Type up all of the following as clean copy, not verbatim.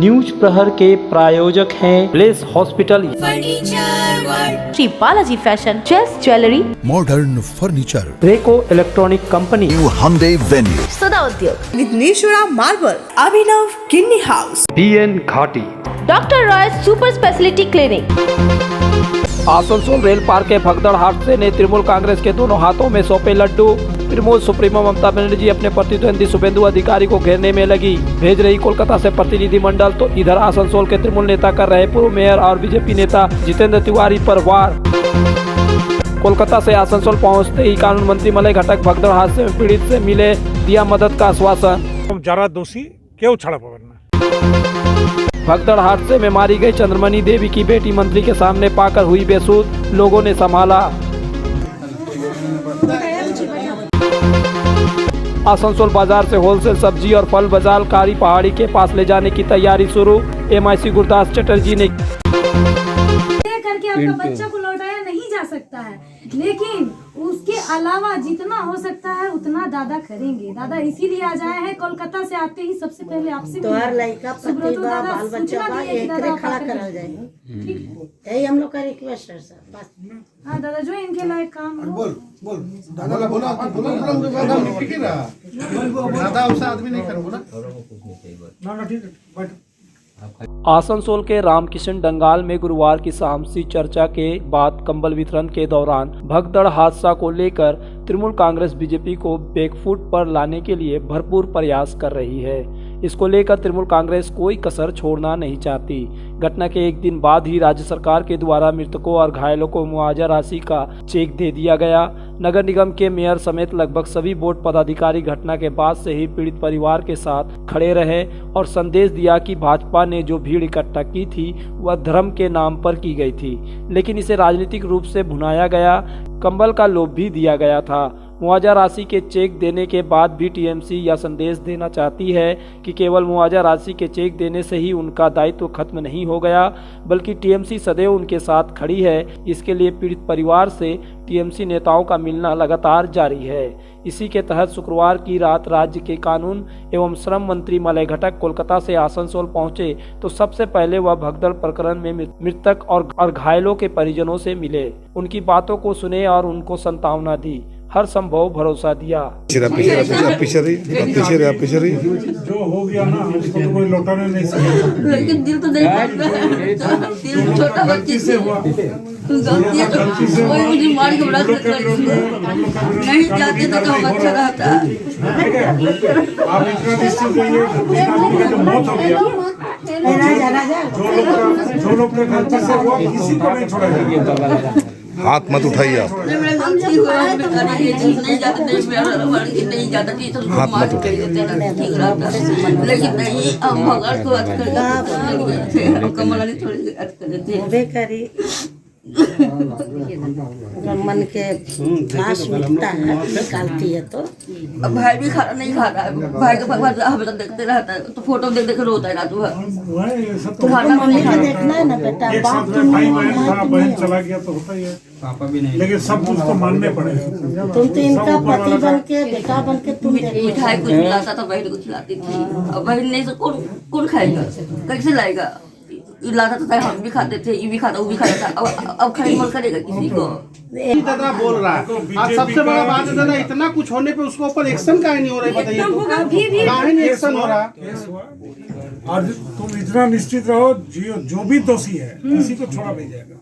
News प्रहर के प्रायोजक हैं place hospital, Shri Balaji fashion, chess jewellery, modern furniture, रेको electronic company, new Hyundai Venue, सदा उद्योग, Vighneshwara marble, Abhinav kidney house, BN घाटी, doctor Roy super speciality clinic. Asansol rail park के भगदड़ हादसे ने तृणमूल कांग्रेस के दोनों हाथों में सौंपे लड्डू। तृणमूल सुप्रीमो ममता बनर्जी अपने प्रतिद्वंदी शुभेंदु अधिकारी को घेरने में लगी। भेज रही कोलकाता से प्रतिनिधिमंडल, तो इधर आसनसोल के तृणमूल नेता कर रहे पूर्व मेयर और बीजेपी नेता जितेंद्र तिवारी पर वार। कोलकाता से आसनसोल पहुंचते ही कानून मंत्री मलय घटक भगदड़ हादसे में पीड़ित से मिले, दिया मदद का आश्वासन। जरा दोषी क्यों छड़ा पकड़ना। भगदड़ हादसे में मारी गई चंद्रमणि देवी की बेटी मंत्री के सामने पाकर हुई बेसुध, लोगों ने संभाला। आसनसोल बाजार से होलसेल सब्जी और फल बाजार कारी पहाड़ी के पास ले जाने की तैयारी शुरू। MIC गुरदास चटर्जी ने करके आपका बच्चा को लौटाया नहीं जा सकता है, लेकिन उसके अलावा जितना हो सकता है उतना दादा करेंगे। दादा इसीलिए आ जाए हैं, कोलकाता से आते ही सबसे पहले आपसे बाल बच्चा खड़ा करा जाएगा। यही हम लोग का रिक्वेस्ट है सर, बस। हाँ दादा, जो इनके लायक काम हो। बोल दादा बोला दादा उससे आदमी नहीं करूँगा ना ठीक है। आसनसोल के रामकिशन डंगाल में गुरुवार की सामसी चर्चा के बाद कंबल वितरण के दौरान भगदड़ हादसा को लेकर तृणमूल कांग्रेस बीजेपी को बैकफुट पर लाने के लिए भरपूर प्रयास कर रही है। इसको लेकर तृणमूल कांग्रेस कोई कसर छोड़ना नहीं चाहती। घटना के एक दिन बाद ही राज्य सरकार के द्वारा मृतकों और घायलों को मुआवजा राशि का चेक दे दिया गया। नगर निगम के मेयर समेत लगभग सभी बोर्ड पदाधिकारी घटना के बाद से ही पीड़ित परिवार के साथ खड़े रहे और संदेश दिया कि भाजपा ने जो भीड़ इकट्ठा की थी वह धर्म के नाम पर की गई थी, लेकिन इसे राजनीतिक रूप से भुनाया गया। कंबल का लोभ भी दिया गया था। मुआवजा राशि के चेक देने के बाद भी TMC यह संदेश देना चाहती है कि केवल मुआवजा राशि के चेक देने से ही उनका दायित्व खत्म नहीं हो गया, बल्कि TMC सदैव उनके साथ खड़ी है। इसके लिए पीड़ित परिवार से TMC नेताओं का मिलना लगातार जारी है। इसी के तहत शुक्रवार की रात राज्य के कानून एवं श्रम मंत्री मलय घटक कोलकाता से आसनसोल पहुंचे तो सबसे पहले वह भगदड़ प्रकरण में मृतक और घायलों के परिजनों से मिले, उनकी बातों को सुने और उनको सांत्वना दी, हर संभव भरोसा दिया। जो हो गया ना उसको तो कोई लौटाने नहीं सकता, लेकिन दिल तो नहीं दिल छोटा बच्चे से हुआ, गलती से कोई मुझे मार के बड़ा नहीं जाते तो हम अच्छा रहता। आप इतना निश्चित रहिए, तो मौत हो गया। जो लोग का गलती से हुआ किसी को नहीं छोड़ा जाएगा। हाथ मत उठाइए आप, नहीं जाता ठीक रहता, लेकिन नहीं हम भगवान को कमल थोड़ी मन के लाश मिलता है निकालती है तो भाई भी खाना नहीं खा रहा है। भाई का भगवान हमेशा देखते रहता है, तो फोटो देख देख रोता है रात भर। तुम्हारा देखना है ना बेटा, बहन चला गया तो होता ही है, पापा भी नहीं, लेकिन सब कुछ तो मानने पड़ेगा। तुम तो इनका पति बन के बेटा बन के तुम मिठाई कुछ खिलाता था, बहन को खिलाती थी। अब बहन नहीं तो कौन खाएगा, कैसे लाएगा? लाता था, हम भी खाते थे, ये भी खाता, वो भी खाता था। अब खरीद मत करेगा किसी को। दादा बोल रहा है, आज सबसे बड़ा बात है दादा, इतना कुछ होने पे उसके ऊपर एक्शन काहे नहीं हो रहा है, बताइए काहे नहीं एक्शन हो रहा? और तुम इतना निश्चित रहो, जो भी दोषी है किसी को छोड़ा नहीं जाएगा।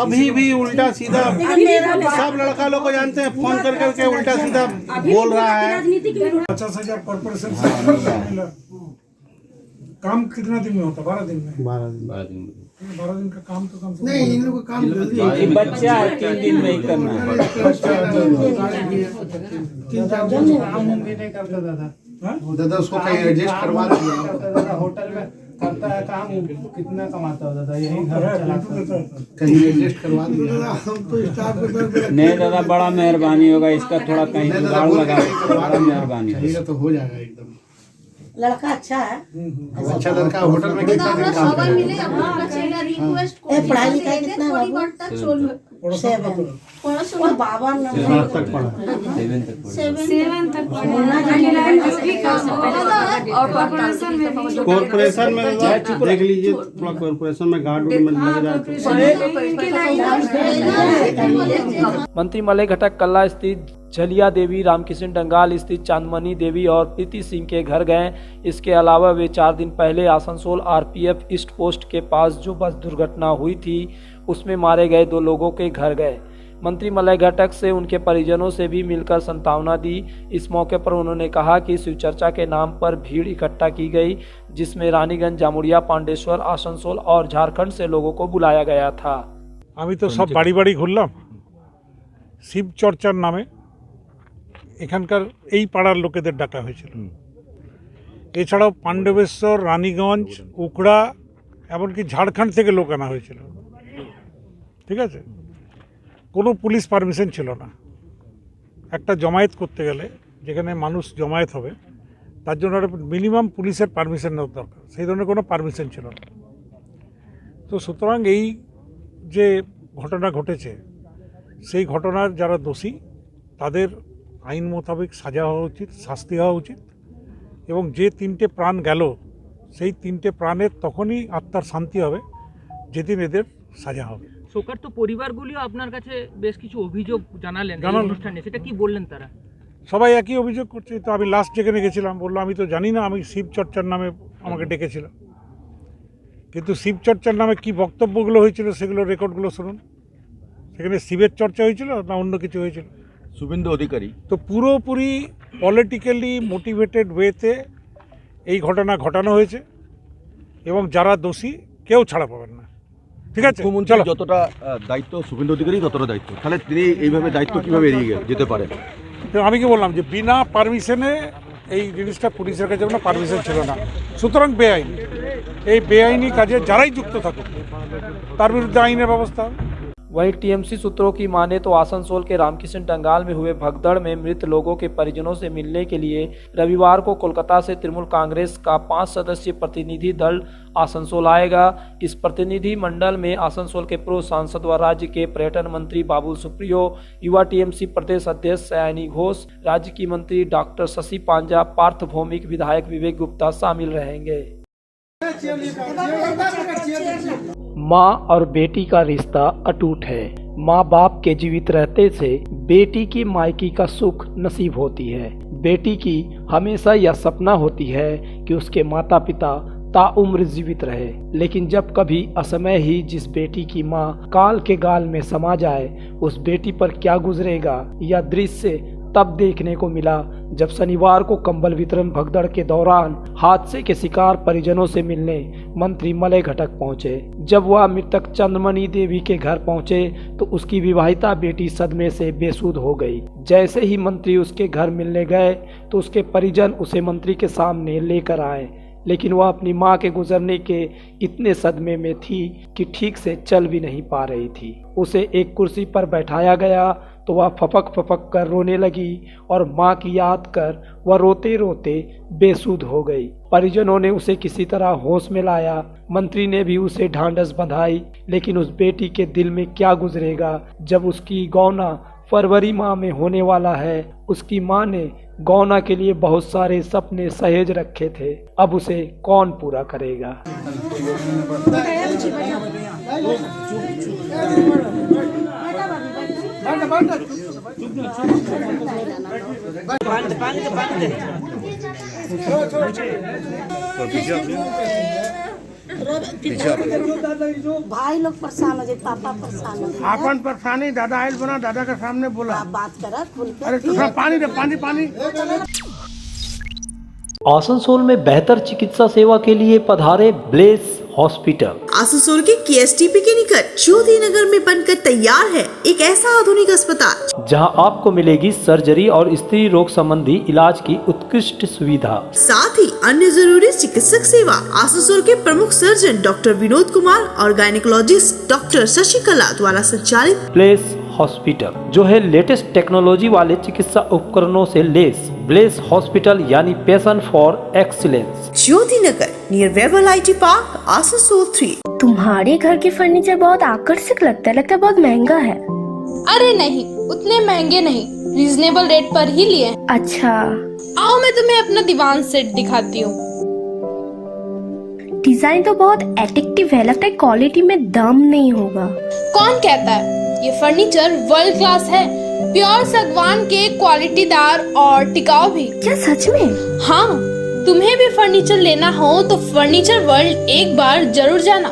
अभी भी उल्टा सीधा सब लड़का लोग को जानते हैं, फोन कर करके उल्टा सीधा बोल रहा है। 50,000 कॉर्पोरेशन से मिला। काम कितना दिन में होता? 12 दिन में। 12 दिन का काम तो कम से कम नहीं, इन लोगों का काम जल्दी है। बच्चा 3 दिन में ही करना है। 3-4 दिन काम भी नहीं करता दादा उसको कहीं एडजस्ट करवा दिया। होटल में करता है काम, कितना कमाता है दादा, यही घर चलाता है, कहीं एडजस्ट करवा दिया। हम तो स्टाफ को नहीं दादा, बड़ा मेहरबानी होगा इसका, थोड़ा कहीं जुगाड़ लगा, बड़ा मेहरबानी तो हो जाएगा एकदम। लड़का अच्छा है, अच्छा लड़का। होटल में कितना दिन काम पढ़ाई लिखाई कितना है? পড়াশোনা কত? पढ़ाशोना बाबा तक पढ़ा 7 तक कॉर्पोरेशन में देख लीजिए, थोड़ा कॉर्पोरेशन में गार्ड में लग जाए। मंत्री मलय घटक कल्ला स्थित झलिया देवी, रामकिशन डंगाल स्थित चांदमणि देवी और प्रीति सिंह के घर गए। इसके अलावा वे 4 दिन पहले आसनसोल आरपीएफ ईस्ट पोस्ट के पास जो बस दुर्घटना हुई थी उसमें मारे गए 2 लोगों के घर गए। मंत्री मलय घटक से उनके परिजनों से भी मिलकर सांत्वना दी। इस मौके पर उन्होंने कहा कि शिव चर्चा के नाम पर भीड़ इकट्ठा की गई, जिसमें रानीगंज, जामुड़िया, पांडेश्वर, आसनसोल और झारखंड से लोगों को बुलाया गया था। আমি তো সব বাড়ি বাড়ি ঘুরলাম শিব চর্চার নামে। এখানকার এই পাড়ার লোকেদের ডাকা হয়েছিল, এছাড়াও পাণ্ডবেশ্বর, রানীগঞ্জ, উকড়া, এমনকি ঝাড়খণ্ড থেকে লোক আনা হয়েছিল। ঠিক আছে, কোনো পুলিশ পারমিশন ছিল না। একটা জমায়েত করতে গেলে যেখানে মানুষ জমায়েত হবে তার জন্য মিনিমাম পুলিশের পারমিশন নেওয়া দরকার, সেই ধরনের কোনো পারমিশন ছিল না। তো সুতরাং এই যে ঘটনা ঘটেছে সেই ঘটনার যারা দোষী তাদের আইন মোতাবেক সাজা হওয়া উচিত, শাস্তি হওয়া উচিত, এবং যে 3টে প্রাণ গেল সেই 3টে প্রাণের তখনই আত্মার শান্তি হবে যেদিন এদের সাজা হবে। শোকার্ত পরিবারগুলিও আপনার কাছে বেশ কিছু অভিযোগ জানালেন এই অনুষ্ঠানে, সেটা কি বললেন তারা? সবাই একই অভিযোগ করছে। তো আমি লাস্ট যেখানে গেছিলাম বললো আমি তো জানি না, আমি শিব চর্চার নামে আমাকে ডেকেছিল, কিন্তু শিব চর্চার নামে কি বক্তব্যগুলো হয়েছিল সেগুলো রেকর্ডগুলো শুনুন। সেখানে শিবের চর্চা হয়েছিল না অন্য কিছু হয়েছিল? শুভেন্দু অধিকারী তো পুরোপুরি পলিটিক্যালি মোটিভেটেড ওয়েতে এই ঘটনা ঘটানো হয়েছে এবং যারা দোষী কেউ ছাড়া পাবেন না। ঠিক আছে, মুখ্যমন্ত্রী যতটা দায়িত্ব শুভেন্দু অধিকারী ততটা দায়িত্ব, তাহলে তিনি এইভাবে দায়িত্ব কিভাবে এড়িয়ে যেতে পারেন? তো আমি কি বললাম যে বিনা পারমিশনে এই জিনিসটা পুলিশের কাছে কোনো পারমিশন ছিল না, সুতরাং বেআইনি। এই বেআইনি কাজে যারাই যুক্ত থাকুক তার বিরুদ্ধে আইনের ব্যবস্থা। वहीं टीएमसी सूत्रों की माने तो आसनसोल के रामकिशन डंगाल में हुए भगदड़ में मृत लोगों के परिजनों से मिलने के लिए रविवार को कोलकाता से तृणमूल कांग्रेस का 5 सदस्यीय प्रतिनिधि दल आसनसोल आएगा। इस प्रतिनिधि मंडल में आसनसोल के पूर्व सांसद व राज्य के पर्यटन मंत्री बाबुल सुप्रियो, युवा टीएमसी प्रदेश अध्यक्ष सयानी घोष, राज्य की मंत्री डॉक्टर शशि पांजा, पार्थ भौमिक, विधायक विवेक गुप्ता शामिल रहेंगे। माँ और बेटी का रिश्ता अटूट है। माँ बाप के जीवित रहते से बेटी की मायकी का सुख नसीब होती है। बेटी की हमेशा यह सपना होती है कि उसके माता पिता ताउम्र जीवित रहे, लेकिन जब कभी असमय ही जिस बेटी की माँ काल के गाल में समा जाए उस बेटी पर क्या गुजरेगा, यह दृश्य तब देखने को मिला जब शनिवार को कंबल वितरण भगदड़ के दौरान हादसे के शिकार परिजनों से मिलने मंत्री मलय घटक पहुंचे। जब वह मृतक चंद्रमणि देवी के घर पहुंचे तो उसकी विवाहिता बेटी सदमे से बेसुध हो गई। जैसे ही मंत्री उसके घर मिलने गए तो उसके परिजन उसे मंत्री के सामने लेकर आए, लेकिन वह अपनी मां के गुजरने के इतने सदमे में थी कि ठीक से चल भी नहीं पा रही थी। उसे एक कुर्सी पर बैठाया गया तो वह फपक फपक कर रोने लगी और मां की याद कर वह रोते रोते बेसुध हो गई। परिजनों ने उसे किसी तरह होश में लाया। मंत्री ने भी उसे ढांढस बंधाई, लेकिन उस बेटी के दिल में क्या गुजरेगा जब उसकी गौना फरवरी माह में होने वाला है। उसकी मां ने गौना के लिए बहुत सारे सपने सहेज रखे थे, अब उसे कौन पूरा करेगा? भाई लोग परेशान हो जाए, पापा परेशान हो जाए। अपन परेशानी दादा आयल बना, दादा के सामने बोला बात करा खुल के। अरे थोड़ा पानी दे, पानी पानी। आसनसोल में बेहतर चिकित्सा सेवा के लिए पधारे ब्लेस हॉस्पिटल। आसनसोल के KSTP के निकट ज्योति नगर में बनकर तैयार है एक ऐसा आधुनिक अस्पताल जहां आपको मिलेगी सर्जरी और स्त्री रोग संबंधी इलाज की उत्कृष्ट सुविधा, साथ ही अन्य जरूरी चिकित्सक सेवा। आसनसोल के प्रमुख सर्जन डॉक्टर विनोद कुमार और गायनिकोलॉजिस्ट डॉक्टर शशिकला द्वारा संचालित ब्लेस हॉस्पिटल जो है लेटेस्ट टेक्नोलॉजी वाले चिकित्सा उपकरणों से लेस। ब्लेस हॉस्पिटल यानी passion for excellence, Jyoti Nagar near Webel IT park, Asansol 3। तुम्हारे घर के फर्नीचर बहुत आकर्षक लगता है बहुत महंगा है। अरे नहीं, उतने महंगे नहीं, रीजनेबल रेट पर ही लिए हैं। अच्छा, आओ मैं तुम्हें अपना दीवान सेट दिखाती हूँ। डिजाइन तो बहुत एट्रैक्टिव है, लगता है क्वालिटी में दम नहीं होगा। कौन कहता है? ये फर्नीचर वर्ल्ड क्लास है, प्योर सागवान के, क्वालिटीदार और टिकाऊ भी। क्या सच में? हाँ, तुम्हें भी फर्नीचर लेना हो तो फर्नीचर वर्ल्ड एक बार जरूर जाना।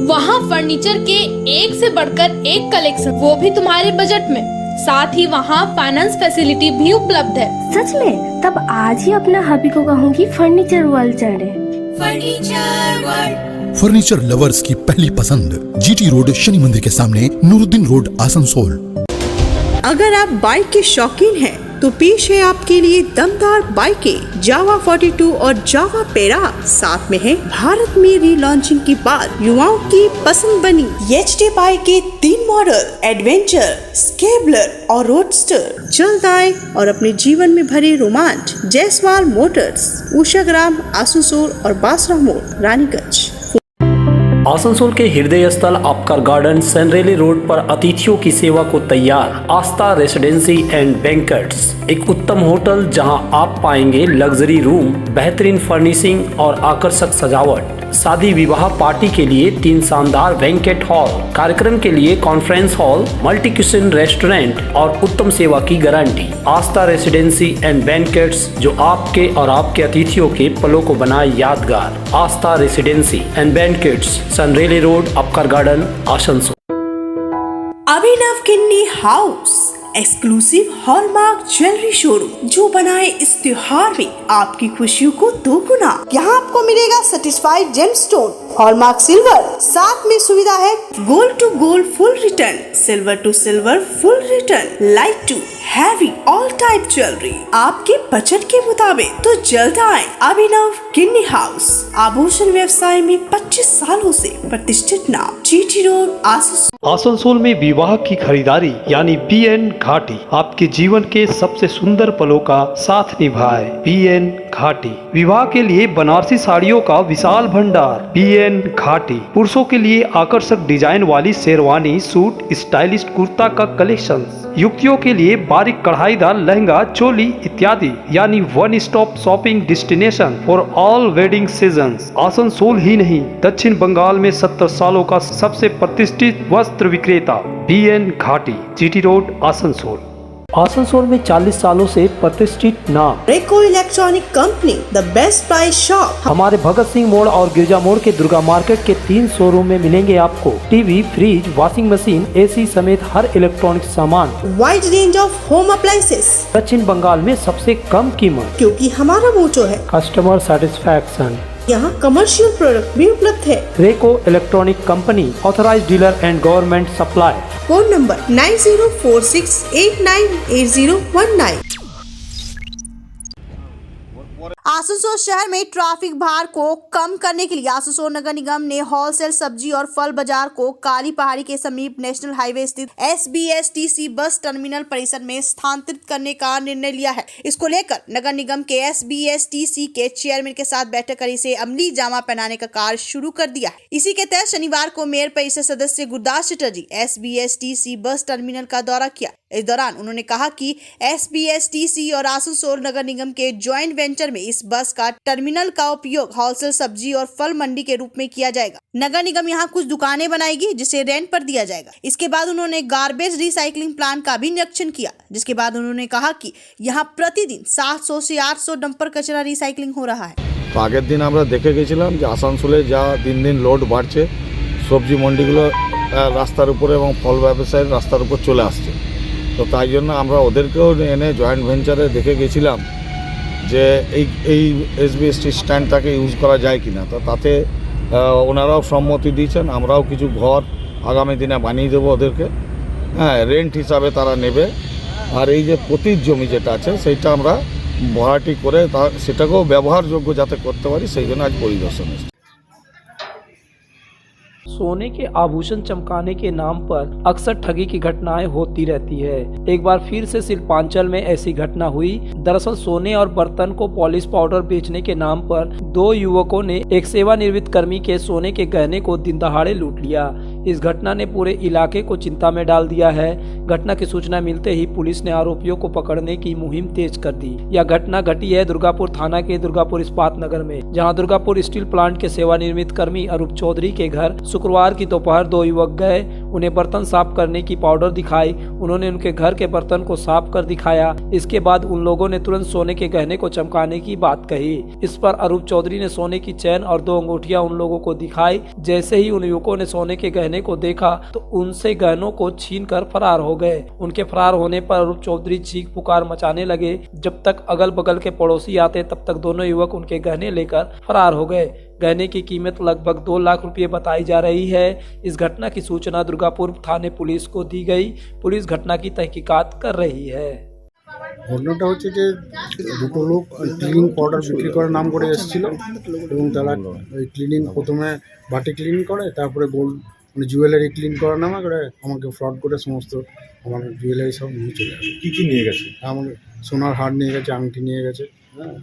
वहाँ फर्नीचर के एक से बढ़कर एक कलेक्शन, वो भी तुम्हारे बजट में। साथ ही वहाँ फाइनेंस फैसिलिटी भी उपलब्ध है। सच में? तब आज ही अपना हबी को कहूँगी फर्नीचर वर्ल्ड चढ़े। फर्नीचर लवर्स की पहली पसंद, जीटी रोड, शनि मंदिर के सामने, नूरुद्दीन रोड, आसनसोल। अगर आप बाइक के शौकीन हैं तो पेश है आपके लिए दमदार बाइकें जावा 42 और जावा पेरा। साथ में है भारत में रीलॉन्चिंग के बाद युवाओं की पसंद बनी एचटी बाइक के 3 मॉडल, एडवेंचर, स्केबलर और रोडस्टर। जल्द आए और अपने जीवन में भरे रोमांच। जायसवाल मोटर्स, उषाग्राम, आसनसोल और बासरा मोड़, रानीगंज। आसनसोल के हृदय स्थल आपका गार्डन सनरेली रोड पर अतिथियों की सेवा को तैयार आस्था रेसिडेंसी एंड बैंक्वेट्स, एक उत्तम होटल जहां आप पाएंगे लग्जरी रूम, बेहतरीन फर्निशिंग और आकर्षक सजावट। शादी विवाह पार्टी के लिए 3 शानदार बैंक्वेट हॉल, कार्यक्रम के लिए conference hall, multi kitchen restaurant और उत्तम सेवा की guarantee. Aastha residency and banquets, जो आपके और आपके अतिथियों के पलों को बनाए यादगार। Aastha residency and banquets, Senraleigh road, Upkar garden, Asansol. Abhinav kidney house, exclusive hallmark jewellery showroom, जो बनाए इस त्योहार में आपकी खुशियों को दोगुना। यहाँ आपको मिलेगा सर्टिफाइड जेमस्टोन, हॉलमार्क सिल्वर, साथ में सुविधा है gold to gold full return, silver to silver full return, light to heavy all type jewellery आपके बजट के मुताबिक। तो जल्द आए। अभिनव किन्नी हाउस, आभूषण व्यवसाय में 25 सालों से प्रतिष्ठित नाम, जीटी रोड, आसनसोल। आसनसोल में विवाह की खरीदारी यानी बीएन घाटी आपके जीवन के सबसे सुंदर पलों का साथ निभाए। बीएन घाटी, विवाह के लिए बनारसी साड़ियों का विशाल भंडार। बीएन घाटी, पुरुषों के लिए आकर्षक डिजाइन वाली शेरवानी, सूट, स्टाइलिश कुर्ता का कलेक्शन, युवतियों के लिए बारीक कढ़ाईदार लहंगा, चोली इत्यादि, यानी one stop shopping destination for all wedding seasons. Asansol ही नहीं, दक्षिण बंगाल में 70 सालों का सबसे प्रतिष्ठित वस्त्र विक्रेता बीएन घाटी, जीटी रोड, आसनसोल। आसनसोल में 40 सालों से प्रतिष्ठित नाम रेको electronic company, the best price shop. हमारे भगत सिंह मोड़ और गिरजा मोड़ के दुर्गा मार्केट के 3 शोरूम में मिलेंगे आपको TV, fridge, washing machine, AC समेत हर इलेक्ट्रॉनिक सामान। Wide range of home appliances, दक्षिण बंगाल में सबसे कम कीमत, क्योंकि हमारा मोटो है कस्टमर सेटिस्फैक्शन। यहाँ कमर्शियल प्रोडक्ट भी उपलब्ध है। रेको electronic company, authorised dealer and government supply. Phone number 9046898019। Asansol शहर में ट्रैफिक भार को कम करने के लिए आसनसोल नगर निगम ने होलसेल सब्जी और फल बाजार को काली पहाड़ी के समीप नेशनल हाईवे स्थित SBSTC बस टर्मिनल परिसर में स्थानांतरित करने का निर्णय लिया है। इसको लेकर नगर निगम के SBSTC के चेयरमैन के साथ बैठक कर इसे अमली जामा पहनाने का कार्य शुरू कर दिया है। इसी के तहत शनिवार को मेयर परिषद सदस्य Gurdas Chatterjee SBSTC bus terminal का दौरा किया। इस दौरान उन्होंने कहा कि SBSTC और आसनसोल नगर निगम के ज्वाइंट वेंचर में इस बस का टर्मिनल का उपयोग होलसेल सब्जी और फल मंडी के रूप में किया जाएगा। नगर निगम यहाँ कुछ दुकानें बनाएगी जिसे रेंट पर दिया जाएगा। इसके बाद उन्होंने गार्बेज रिसाइकलिंग प्लांट का भी निरीक्षण किया, जिसके बाद उन्होंने कहा कि यहाँ प्रतिदिन 700 से 800 डंपर कचरा रिसाइकलिंग हो रहा है। तो आगे दिन আমরা দেখে গেছিলাম যে আসানসোলে যা দিন দিন লোড বাড়ছে, সবজি মন্ডিগুলো রাস্তার উপরে এবং ফল ব্যবসায়ীর রাস্তার উপর চলে আসছে। তো তাই জন্য আমরা ওদেরকেও এনে জয়েন্ট ভেঞ্চারে দেখে গেছিলাম যে এই SBST স্ট্যান্ডটাকে ইউজ করা যায় কিনা। তো তাতে ওনারাও সম্মতি দিয়েছেন। আমরাও কিছু ঘর আগামী দিনে বানিয়ে দেবো ওদেরকে, হ্যাঁ, রেন্ট হিসাবে তারা নেবে। আর এই যে পতিত জমি যেটা আছে সেইটা আমরা ভাড়াটি করে সেটাকেও ব্যবহারযোগ্য যাতে করতে পারি সেই জন্য আজ পরিদর্শন এসেছে। सोने के आभूषण चमकाने के नाम पर अक्सर ठगी की घटनाएं होती रहती है। एक बार फिर से शिल्पांचल में ऐसी घटना हुई। दरअसल सोने और बर्तन को पॉलिश पाउडर बेचने के नाम पर 2 युवकों ने एक सेवानिवृत्त कर्मी के सोने के गहने को दिन दहाड़े लूट लिया। इस घटना ने पूरे इलाके को चिंता में डाल दिया है। घटना की सूचना मिलते ही पुलिस ने आरोपियों को पकड़ने की मुहिम तेज कर दी। यह घटना घटी है दुर्गापुर थाना के दुर्गापुर इस्पात नगर में, जहां दुर्गापुर स्टील प्लांट के सेवानिवृत्त कर्मी अरूप चौधरी के घर शुक्रवार की दोपहर 2 युवक गए। उन्हें बर्तन साफ करने की पाउडर दिखाई। उन्होंने उनके घर के बर्तन को साफ कर दिखाया। इसके बाद उन लोगों ने तुरंत सोने के गहने को चमकाने की बात कही। इस पर अरूप चौधरी ने सोने की चैन और 2 अंगूठियां उन लोगों को दिखाई। जैसे ही उन युवकों ने सोने के गहने को देखा तो उनसे गहनों को छीनकर फरार हो गए। उनके फरार होने पर अरूप चौधरी चीख पुकार मचाने लगे। जब तक अगल बगल के पड़ोसी आते तब तक दोनों युवक उनके गहने लेकर फरार हो गए। गहने की कीमत लगभग 2 लाख रुपए बताई जा रही है। इस घटना की सूचना दुर्गापुर थाने पुलिस को दी गई। पुलिस घटना की तहकीकात कर रही है। ঘটনাটা হচ্ছে যে দুটো লোক ক্লিনিং পাউডার বিক্রি করার নাম করে এসেছিল এবং তারা ওই ক্লিনিং প্রথমে বাটি ক্লিন করে, তারপরে গোল্ড মানে জুয়েলারি ক্লিন করার নামে করে আমাকে ফ্রড করে সমস্ত আমার জুয়েলারি সব নিয়ে চলে গেছে। কি নিয়ে গেছে? আমার সোনার হার নিয়ে গেছে, আংটি নিয়ে গেছে। হ্যাঁ,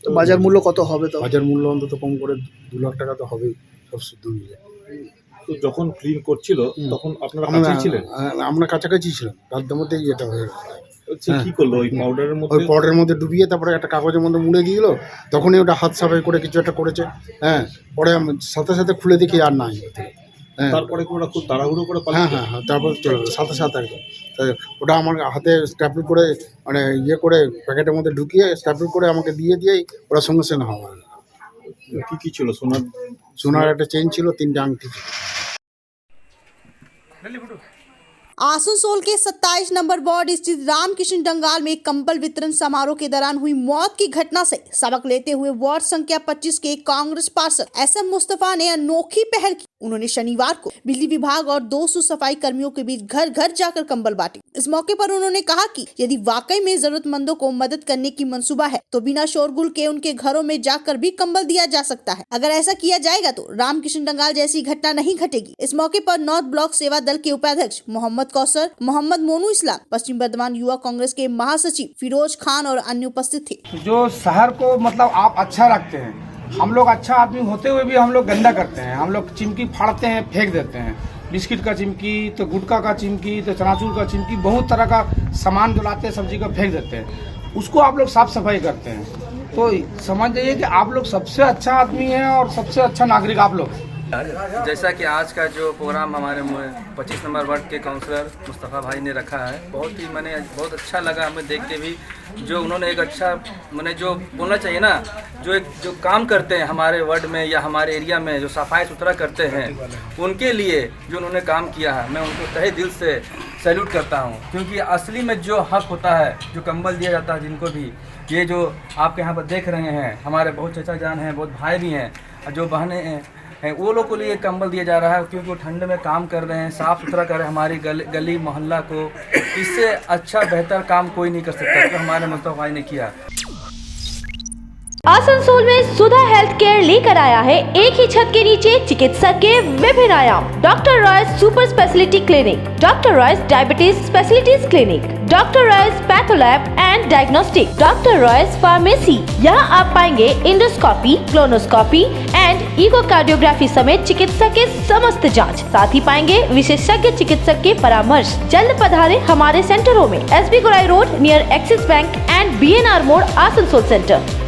তো বাজার মূল্য কত হবে? তো বাজার মূল্য অন্তত কম করে 2 লাখ টাকা তো হবেই সব শুদ্ধ মিলে। তো যখন ক্লিন করছিল তখন আপনারা কাছেই ছিলেন? আমরা কাছাকাছি ছিলাম, তার মধ্যেই এটা হয়ে গেল। কি করলো ওই পাউডারের মধ্যে? ওই পাউডারের মধ্যে ডুবিয়ে তারপরে একটা কাগজের মধ্যে মুড়ে দিয়ে দিল। তখনই ওটা হাত সাফাই করে কিছু একটা করেছে। হ্যাঁ, পরে সাথে সাথে খুলে দেখি আর নাই। হ্যাঁ, তারপরে ওরা খুব তাড়াহুড়ো করে হ্যাঁ হ্যাঁ হ্যাঁ তারপর চলে গেল সাথে সাথে একদম। ওটা আমার হাতে স্ট্যাপল করে মানে ইয়ে করে প্যাকেটের মধ্যে ঢুকিয়ে স্ট্যাপল করে আমাকে দিয়েই ওরা সঙ্গে সঙ্গে হওয়া। কি ছিল? সোনার একটা চেন ছিল, 3টে আংটি ছিল। आसनसोल के 27 नंबर वार्ड स्थित रामकिशन डंगाल में कंबल वितरण समारोह के दौरान हुई मौत की घटना से सबक लेते हुए वार्ड संख्या 25 के कांग्रेस पार्षद एसएम मुस्तफा ने अनोखी पहल की। उन्होंने शनिवार को बिजली विभाग और 200 सफाई कर्मियों के बीच घर घर जाकर कंबल बांटे। इस मौके पर उन्होंने कहा कि यदि वाकई में जरूरतमंदों को मदद करने की मंसूबा है तो बिना शोरगुल के उनके घरों में जाकर भी कंबल दिया जा सकता है। अगर ऐसा किया जाएगा तो रामकिशन डंगाल जैसी घटना नहीं घटेगी। इस मौके पर नॉर्थ ब्लॉक सेवा दल के उपाध्यक्ष मोहम्मद कौसर, मोहम्मद मोनू इस्लाम, पश्चिम बर्धमान युवा कांग्रेस के महासचिव फिरोज खान और अन्य उपस्थित थे। जो शहर को मतलब आप अच्छा रखते हैं, हम लोग अच्छा आदमी होते हुए भी हम लोग गंदा करते हैं। हम लोग चिमकी फाड़ते हैं, फेंक देते हैं। बिस्किट का चिमकी, तो गुटखा का चिमकी, तो चनाचूर का चिमकी, बहुत तरह का सामान जो लाते हैं सब्जी का फेंक देते हैं। उसको आप लोग साफ सफाई करते हैं। तो समझ जाइए कि आप लोग सबसे अच्छा आदमी हैं और सबसे अच्छा नागरिक आप लोग। जैसा कि आज का जो प्रोग्राम हमारे 25 नंबर वार्ड के काउंसलर मुस्तफ़ा भाई ने रखा है, बहुत ही मैंने बहुत अच्छा लगा हमें देख के भी। जो उन्होंने एक अच्छा मैंने जो बोलना चाहिए ना, जो काम करते हैं हमारे वार्ड में या हमारे एरिया में, जो सफाई सुथरा करते हैं, उनके लिए जो उन्होंने काम किया है, मैं उनको तहे दिल से सैल्यूट करता हूँ। क्योंकि असली में जो हक होता है, जो कंबल दिया जाता है जिनको भी, ये जो आपके यहाँ पर देख रहे हैं, हमारे बहुत चचा जान हैं, बहुत भाई भी हैं, जो बहनें हैं, वो लोग को लिए कंबल दिया जा रहा है। क्योंकि वो ठंड में काम कर रहे हैं, साफ़ सुथरा कर रहे हैं हमारी गली मोहल्ला को। इससे अच्छा बेहतर काम कोई नहीं कर सकता जो हमारे मुस्तफा भाई ने किया। आसनसोल में सुधा हेल्थ केयर लेकर आया है एक ही छत के नीचे चिकित्सक के विभिन्न आयाम। Doctor Royce super speciality clinic, doctor Royce diabetes specialities clinic, doctor Royce patholab and diagnostic, doctor Royce pharmacy. यहाँ आप पाएंगे इंडोस्कोपी, क्लोनोस्कोपी एंड इकोकार्डियोग्राफी समेत चिकित्सा के समस्त जांच। साथ ही पाएंगे विशेषज्ञ चिकित्सक के परामर्श। जल्द पधारे हमारे सेंटरों में SB Gorai road near axis bank and BNR मोड़ आसनसोल सेंटर।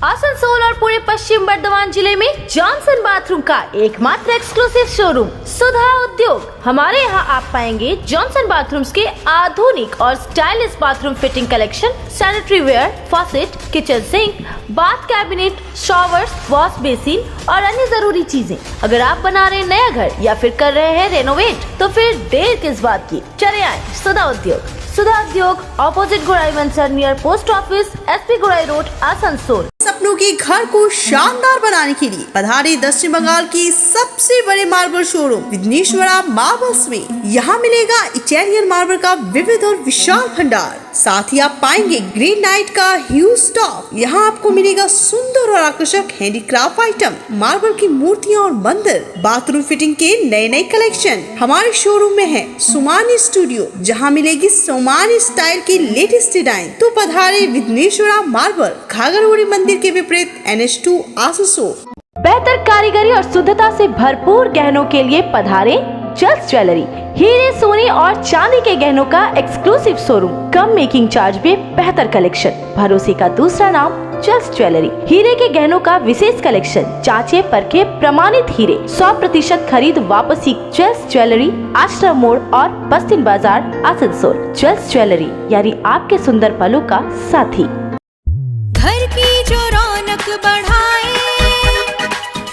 आसनसोल और पूरे पश्चिम बर्धमान जिले में जॉनसन बाथरूम का एकमात्र एक्सक्लूसिव शोरूम सुधा उद्योग। हमारे यहाँ आप पाएंगे जॉनसन बाथरूम्स के आधुनिक और stylish bathroom fitting collection, sanitary ware, faucet, kitchen sink, bath cabinet, showers, wash basin और अन्य जरूरी चीजें। अगर आप बना रहे नया घर या फिर कर रहे हैं रेनोवेट तो फिर देर किस बात की, चले आए सुधा उद्योग। सुधा उद्योग ऑपोजिट गोराई वंसर नियर पोस्ट ऑफिस, एसपी गोराई रोड, आसनसोल। सपनों के घर को शानदार बनाने के लिए पधारे दक्षिण बंगाल की सबसे बड़े मार्बल शोरूम विघ्नेश्वरा मार्बल्स में। यहाँ मिलेगा इटालियन मार्बल का विविध और विशाल भंडार। साथ ही आप पाएंगे ग्रेनाइट का ह्यूज स्टॉक। यहाँ आपको मिलेगा सुंदर और आकर्षक हैंडीक्राफ्ट आइटम, मार्बल की मूर्तियाँ और मंदिर, बाथरूम फिटिंग के नए नए कलेक्शन। हमारे शोरूम में है सुमानी स्टूडियो, जहाँ मिलेगी सोमानी स्टाइल की लेटेस्ट डिजाइन। तो पधारे विघ्नेश्वरा मार्बल, घाघरगुड़ी मंदिर के विपरीत NH2 आसनसोल। बेहतर कारीगरी और शुद्धता से भरपूर गहनों के लिए पधारे जल्स ज्वेलरी, हीरे सोने और चांदी के गहनों का एक्सक्लूसिव शोरूम, कम मेकिंग चार्ज में बेहतर कलेक्शन, भरोसे का दूसरा नाम जल्स ज्वेलरी, हीरे के गहनों का विशेष कलेक्शन, जांचे परखे प्रमाणित हीरे, 100% खरीद वापसी। जल्स ज्वेलरी, आश्रम मोड़ और बस्तिन बाजार, आसनसोल। जल्स ज्वेलरी यानी आपके सुंदर पलों का साथी। घर की जो रौनक बढ़ाए,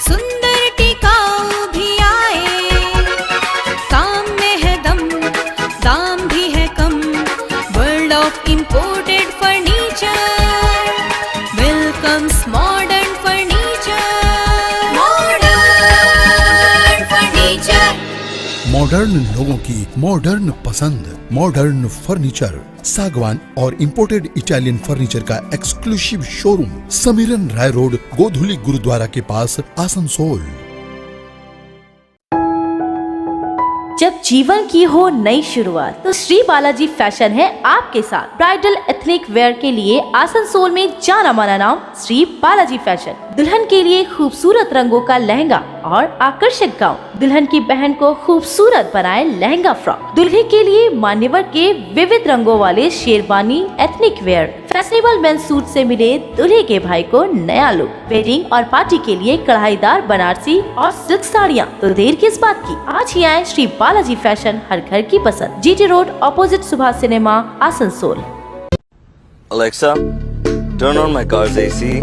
सुंदर टिकाऊ भी आए, काम में है दम, दाम भी है कम, world of imported furniture, welcomes modern furniture, modern furniture. Modern लोगों की मॉडर्न पसंद, मॉडर्न फर्नीचर, सागवान और इंपोर्टेड इटालियन फर्नीचर का exclusive showroom, Samiran Rai road, Godhuli gurdwara के पास, आसनसोल। जब जीवन की हो नई शुरुआत तो श्री बालाजी फैशन है आपके साथ। ब्राइडल एथनिक वेयर के लिए आसनसोल में जाना माना नाम श्री बालाजी फैशन। दुल्हन के लिए खूबसूरत रंगों का लहंगा और आकर्षक गाउन, दुल्हन की बहन को खूबसूरत बनाए लहंगा फ्रॉक, दुल्हे के लिए मान्यवर के विविध रंगों वाले sherwani ethnic wear, fashionable men's suit से मिले दूल्हे के भाई को नया लुक, वेडिंग और पार्टी के लिए कढ़ाईदार बनारसी और सिल्क साड़ियाँ। तो देर किस बात की, आज ही आए श्री बालाजी फैशन, हर घर की पसंद, GT road opposite Subhash cinema, Asansol. Alexa, turn on my car's AC.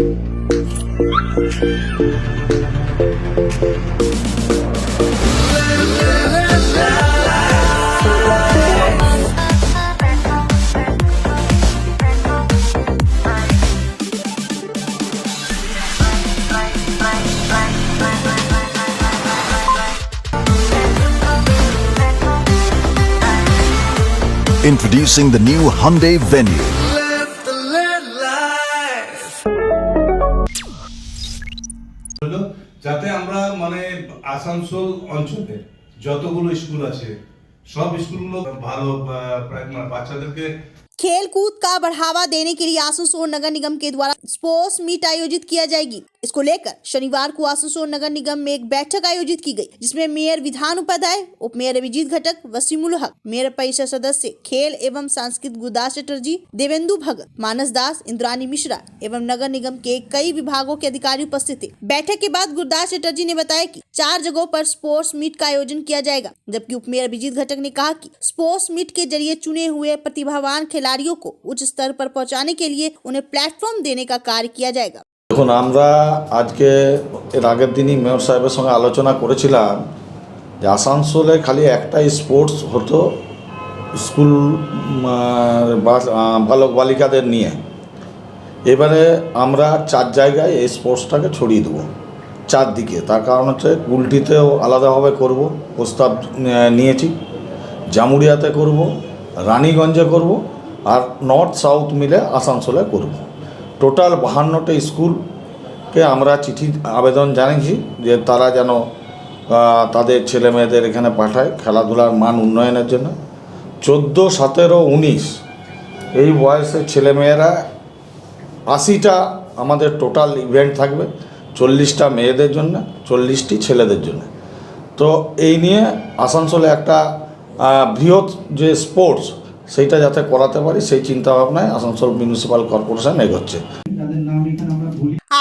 Introducing the new Hyundai Venue. যাতে আমরা মানে আসানসোল অঞ্চলে যতগুলো স্কুল আছে সব স্কুলগুলো ভালো বাচ্চাদেরকে खेल कूद का बढ़ावा देने के लिए आसनसोल नगर निगम के द्वारा स्पोर्ट्स मीट आयोजित किया जाएगी। इसको लेकर शनिवार को आसनसोल नगर निगम में एक बैठक आयोजित की गई, जिसमें मेयर विधान उपाध्याय, उप मेयर अभिजीत घटक, वसीमुल हक, मेयर परिषद सदस्य खेल एवं सांस्कृतिक गुरदास चटर्जी, देवेंदु भगत, मानस दास, इंद्रानी मिश्रा एवं नगर निगम के कई विभागों के अधिकारी उपस्थित थे। बैठक के बाद गुरदास चटर्जी ने बताया कि 4 जगहों पर स्पोर्ट्स मीट का आयोजन किया जाएगा, जबकि उप मेयर अभिजीत घटक ने कहा कि स्पोर्ट्स मीट के जरिए चुने हुए प्रतिभावान खिलाड़ियों को उच्च स्तर पर पहुंचाने के लिए उन्हें प्लेटफॉर्म देने का कार्य किया जाएगा। দেখুন, আমরা আজকে এর আগের দিনই মেয়র সাহেবের সঙ্গে আলোচনা করেছিলাম যে আসানসোলে খালি একটাই স্পোর্টস হতো স্কুল বালক বালিকাদের নিয়ে। এবারে আমরা 4 জায়গায় এই স্পোর্টসটাকে ছড়িয়ে দেবো, 4 দিকে। তার কারণ হচ্ছে গুলটিতেও আলাদাভাবে করব, প্রস্তাব নিয়েছি, জামুরিয়াতে করব, রানীগঞ্জে করব আর নর্থ সাউথ মিলে আসানসোলে করব। টোটাল 52টা স্কুলকে আমরা চিঠি আবেদন জানিয়েছি যে তারা যেন তাদের ছেলে মেয়েদের এখানে পাঠায় খেলাধুলার মান উন্নয়নের জন্য। 14, 17, 19 এই বয়সের ছেলেমেয়েরা 80টা আমাদের টোটাল ইভেন্ট থাকবে, 40টা মেয়েদের জন্য, 40টি ছেলেদের জন্য। তো এই নিয়ে আসানসোলে একটা বৃহৎ যে স্পোর্টস সেইটা যাতে করাতে পারি সেই চিন্তা ভাবনায় আসানসোল মিউনিসিপাল কর্পোরেশন এগোচ্ছে।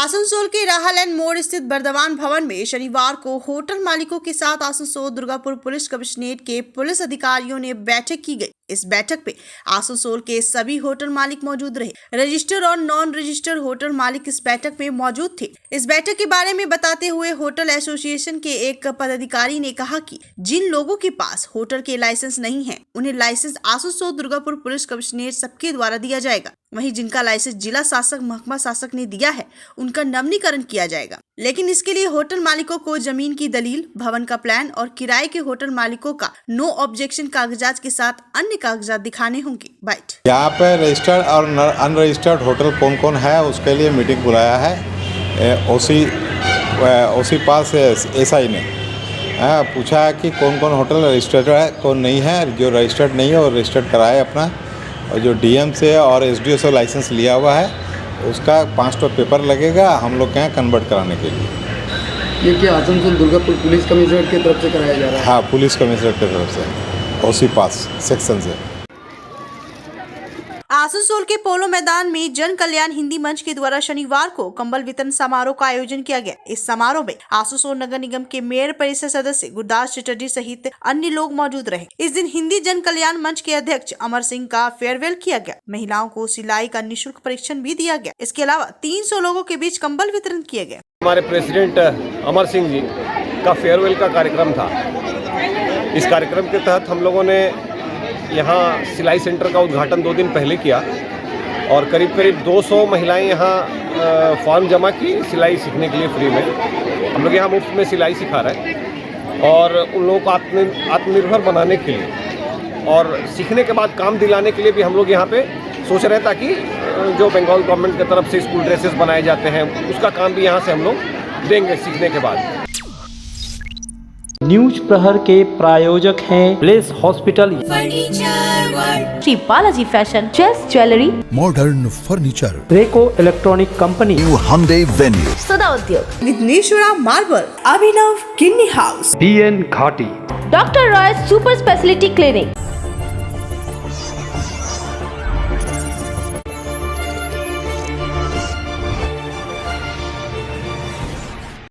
आसनसोल के राहालैंड मोड़ स्थित बर्दवान भवन में शनिवार को होटल मालिकों के साथ आसनसोल दुर्गापुर पुलिस कमिश्नरेट के पुलिस अधिकारियों ने बैठक की गई। इस बैठक पे आसनसोल के सभी होटल मालिक मौजूद रहे। रजिस्टर और नॉन रजिस्टर होटल मालिक इस बैठक में मौजूद थे। इस बैठक के बारे में बताते हुए होटल एसोसिएशन के एक पदाधिकारी ने कहा कि जिन लोगों के पास होटल के लाइसेंस नहीं है, उन्हें licence Asansol Durgapur police commissionerate सबके द्वारा दिया जाएगा। वहीं जिनका लाइसेंस जिला शासक महकमा शासक ने दिया है, उनका नवीनीकरण किया जाएगा। लेकिन इसके लिए होटल मालिकों को जमीन की दलील, भवन का प्लान और किराए के होटल मालिकों का नो ऑब्जेक्शन कागजात के साथ अन्य कागजात दिखाने होंगे। बैठ यहाँ पे रजिस्टर्ड और अनरजिस्टर्ड होटल कौन कौन है उसके लिए मीटिंग बुलाया है ओसी पास एसआई ने पूछा है कि कौन कौन होटल रजिस्टर्ड है, कौन नहीं है। जो रजिस्टर्ड नहीं है वो रजिस्टर्ड कराए अपना, और जो डीएम से और एसडीओ से लाइसेंस लिया हुआ है उसका 5 पेपर लगेगा हम लोग के यहाँ कन्वर्ट कराने के लिए। ये क्या आसनसोल दुर्गापुर पुलिस कमिश्नरेट की तरफ से कराया जा रहा है? हाँ, पुलिस कमिश्नरेट की तरफ से, ओसी पास सेक्शन से। आसनसोल के पोलो मैदान में जन कल्याण हिंदी मंच के द्वारा शनिवार को कंबल वितरण समारोह का आयोजन किया गया। इस समारोह में आसनसोल नगर निगम के मेयर परिषद सदस्य गुरदास चटर्जी सहित अन्य लोग मौजूद रहे। इस दिन हिंदी जन कल्याण मंच के अध्यक्ष अमर सिंह का फेयरवेल किया गया। महिलाओं को सिलाई का निःशुल्क परीक्षण भी दिया गया। इसके अलावा 300 लोगों के बीच कंबल वितरण किए गए। हमारे प्रेसिडेंट अमर सिंह जी का फेयरवेल का कार्यक्रम था। इस कार्यक्रम के तहत हम लोगों ने यहाँ सिलाई सेंटर का उद्घाटन 2 दिन पहले किया और करीब 200 महिलाएं यहाँ फॉर्म जमा की सिलाई सीखने के लिए फ्री में। हम लोग यहाँ मुफ्त में सिलाई सिखा रहे हैं और उन लोगों को आत्मनिर्भर बनाने के लिए और सीखने के बाद काम दिलाने के लिए भी हम लोग यहाँ पे सोच रहे हैं, ताकि जो बंगाल गवर्नमेंट की तरफ से स्कूल ड्रेसेस बनाए जाते हैं उसका काम भी यहाँ से हम लोग देंगे सीखने के बाद। न्यूज प्रहर के प्रायोजक हैं place hospital, Shri Balaji fashion, chess jewellery, modern furniture, रेको electronic company, New Hyundai Venue, सदा उद्योग, Vighneshwara marble, Abhinav kidney house, BN घाटी, doctor Roy super speciality clinic,